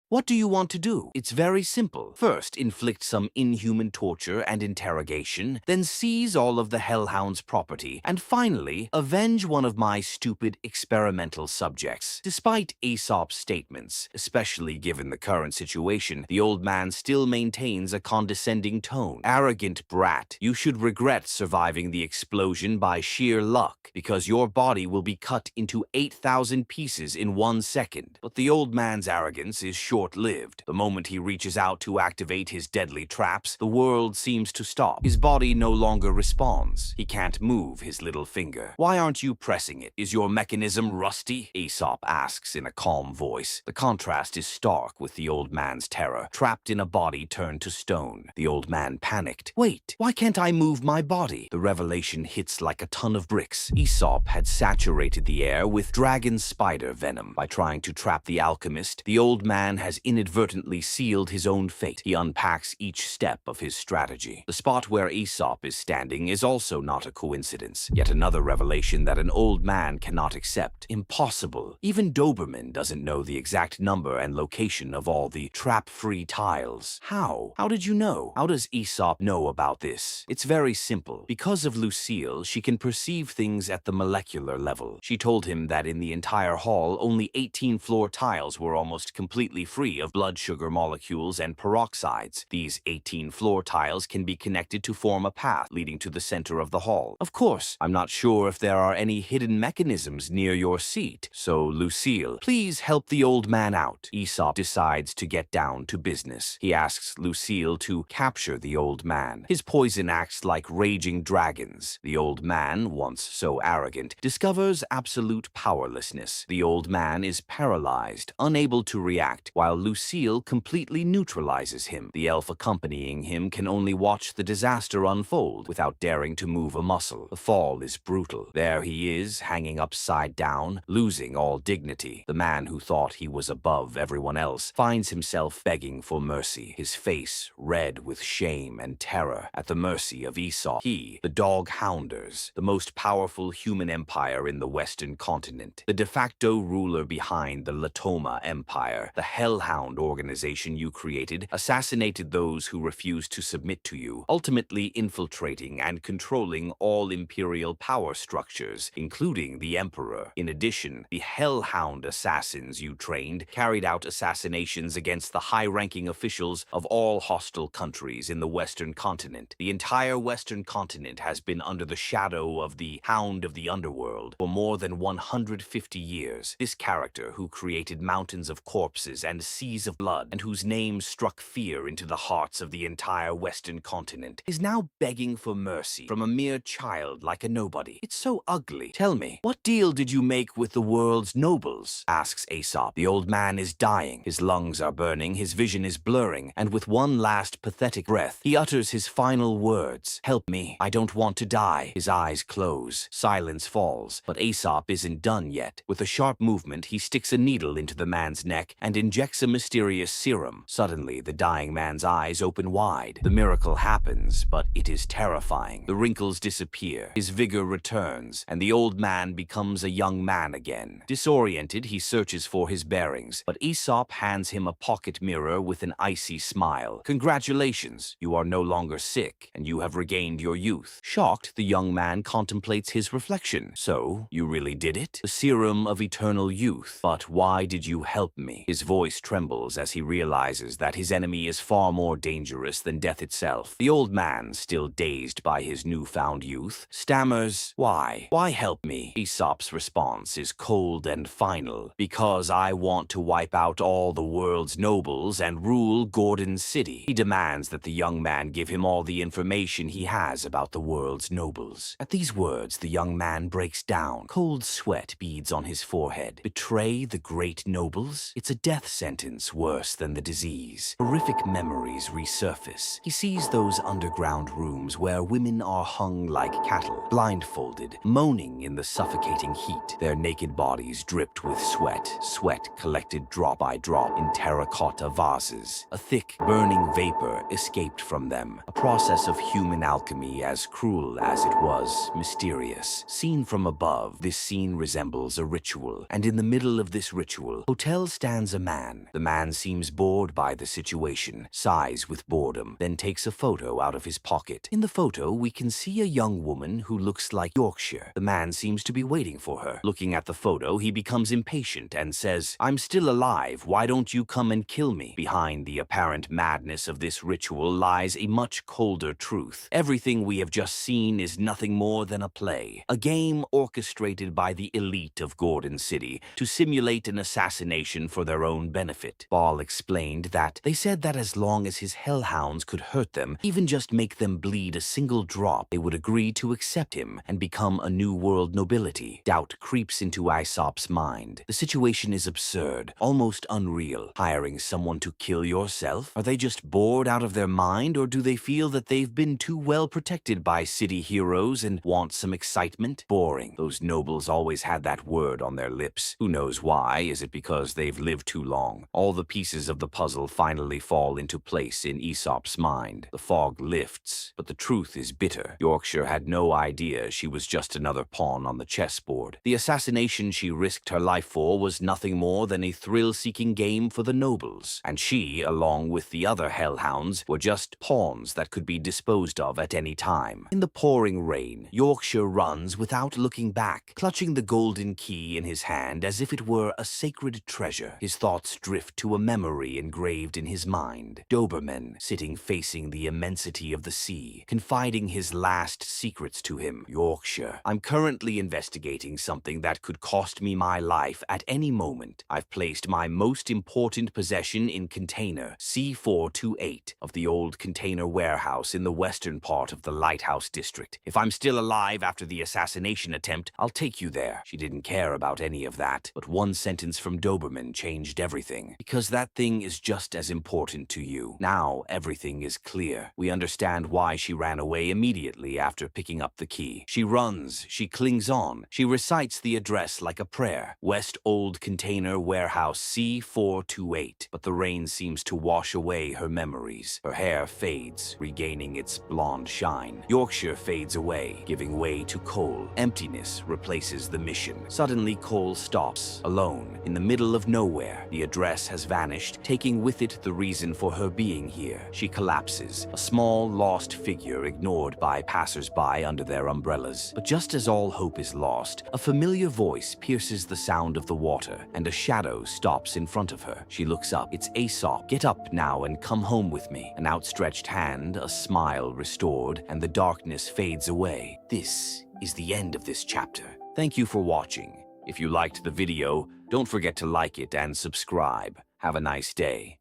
What do you want to do? It's very simple. First, inflict some inhuman torture and interrogation, then seize all of the Hellhound's property, and finally, avenge one of my stupid experimental subjects. Despite Aesop's statements, especially given the current situation, the old man still maintains a condescending tone. Arrogant brat, you should regret surviving the explosion by sheer luck, because your body will be cut into 8,000 pieces in 1 second. But the old man's arrogance is short-lived. The moment he reaches out to activate his deadly traps, the world seems to stop. His body no longer responds. He can't move his little finger. Why aren't you pressing it? Is your mechanism rusty? Aesop asks in a calm voice. The contrast is stark with the old man's terror, trapped in a body turned to stone. The old man panicked. Wait, why can't I move my body? The revelation hits like a ton of bricks. Aesop had saturated the air with dragon spider venom. By trying to trap the alchemist, the old man has inadvertently sealed his own fate. He unpacks each step of his strategy. The spot where Aesop is standing is also not a coincidence. Yet another revelation that an old man cannot accept. Impossible. Even Doberman doesn't know the exact number and location of all the trap-free tiles. How? How did you know? How does Aesop know about this? It's very simple. Because of Lucille, she can perceive things at the molecular level. She told him that in the entire hall, only 18 floor tiles were almost completely free of blood sugar molecules and peroxides. These 18 floor tiles can be connected to form a path leading to the center of the hall. Of course, I'm not sure if there are any hidden mechanisms near your seat. So, Lucille, please help the old man out. Aesop decides to get down to business. He asks Lucille to capture the old man. His poison acts like raging dragons. The old man, once so arrogant, discovers absolute powerlessness. The old man is paralyzed, unable to react, while Lucille completely neutralizes him. The elf accompanying him can only watch the disaster unfold without daring to move a muscle. The fall is brutal. There he is, hanging upside down, losing all dignity. The man who thought he was above everyone else finds himself begging for mercy, his face red with shame and terror, at the mercy of Aesop. He, the Dog Hounders, the most powerful human empire in the Western continent, the de facto ruler behind the Latoma Empire, the Hellhound organization you created, assassinated those who refused to submit to you, ultimately infiltrating and controlling all imperial power structures, including the Emperor. In addition, the Hellhound assassins you trained carried out assassinations against the high-ranking officials of all hostile countries in the Western continent. The entire Western continent has been under the shadow of the Hound of the Underworld for more than 150 years. This character, who created mountains of corpses and seas of blood, and whose name struck fear into the hearts of the entire Western continent, is now begging for mercy from a mere child like a nobody. It's so ugly. Tell me, what deal did you make with the world's nobles? Asks Aesop. The old man is dying. His lungs are burning, his vision is blurring, and with one last pathetic breath, he utters his final words. Help me. I don't want to die. His eyes close. Silence falls, but Aesop isn't done yet. With a sharp movement, he sticks a needle into the man's neck and injects a mysterious serum. Suddenly, the dying man's eyes open wide. The miracle happens, but it is terrifying. The wrinkles disappear, his vigor returns, and the old man becomes a young man again. Disoriented, he searches for his bearings, but Aesop hands him a pocket mirror with an icy smile. Congratulations, you are no longer sick, and you have regained your youth. Shocked, the young man contemplates his reflection. So, you really did it? The serum of eternal youth. But why did you help me? His voice trembles as he realizes that his enemy is far more dangerous than death itself. The old man, still dazed by his newfound youth, stammers, Why? Why help me? Aesop's response is cold and final. Because I want to wipe out all the world's nobles and rule Gordon City. He demands that the young man give him all the information he has about the world's nobles. At these words, the young man breaks down. Cold sweat beads on his forehead. Betray the great nobles? It's a death sentence worse than the disease. Horrific memories resurface. He sees those underground rooms where women are hung like cattle, blindfolded, moaning in the suffocating heat. Their naked bodies dripped with sweat collected drop by drop in terracotta vases. A thick, burning vapor escaped from them, a process of human alchemy as cruel as it was mysterious. Seen from above, this scene resembles a ritual, and in the middle of this ritual, stands a man. man. The man seems bored by the situation, sighs with boredom, then takes a photo out of his pocket. In the photo, we can see a young woman who looks like Yorkshire. The man seems to be waiting for her. Looking at the photo, he becomes impatient and says, "I'm still alive, why don't you come and kill me?" Behind the apparent madness of this ritual lies a much colder truth. Everything we have just seen is nothing more than a play, a game orchestrated by the elite of Gordon City to simulate an assassination for their own benefit. Ball explained that they said that as long as his hellhounds could hurt them, even just make them bleed a single drop, they would agree to accept him and become a new world nobility. Doubt creeps into Aesop's mind. The situation is absurd, almost unreal. Hiring someone to kill yourself? Are they just bored out of their mind, or do they feel that they've been too well protected by city heroes and want some excitement? Boring. Those nobles always had that word on their lips. Who knows why? Is it because they've lived too long? All the pieces of the puzzle finally fall into place in Aesop's mind. The fog lifts, but the truth is bitter. Yorkshire had no idea she was just another pawn on the chessboard. The assassination she risked her life for was nothing more than a thrill-seeking game for the nobles, and she, along with the other hellhounds, were just pawns that could be disposed of at any time. In the pouring rain, Yorkshire runs without looking back, clutching the golden key in his hand as if it were a sacred treasure. His thoughts drift to a memory engraved in his mind. Doberman, sitting facing the immensity of the sea, confiding his last secrets to him. Yorkshire, I'm currently investigating something that could cost me my life at any moment. I've placed my most important possession in container C428 of the old container warehouse in the western part of the Lighthouse District. If I'm still alive after the assassination attempt, I'll take you there. She didn't care about any of that, but one sentence from Doberman changed everything. Because that thing is just as important to you. Now everything is clear. We understand why she ran away immediately after picking up the key. She runs, she clings on, she recites the address like a prayer. West Old Container Warehouse C428. But the rain seems to wash away her memories. Her hair fades, regaining its blonde shine. Yorkshire fades away, giving way to coal. Emptiness replaces the mission. Suddenly, Cole stops, alone, in the middle of nowhere. The address has vanished, taking with it the reason for her being here. She collapses, a small, lost figure ignored by passers-by under their umbrellas. But just as all hope is lost, a familiar voice pierces the sound of the water, and a shadow stops in front of her. She looks up. It's Aesop. "Get up now and come home with me." An outstretched hand, a smile restored, and the darkness fades away. This is the end of this chapter. Thank you for watching. If you liked the video, don't forget to like it and subscribe. Have a nice day.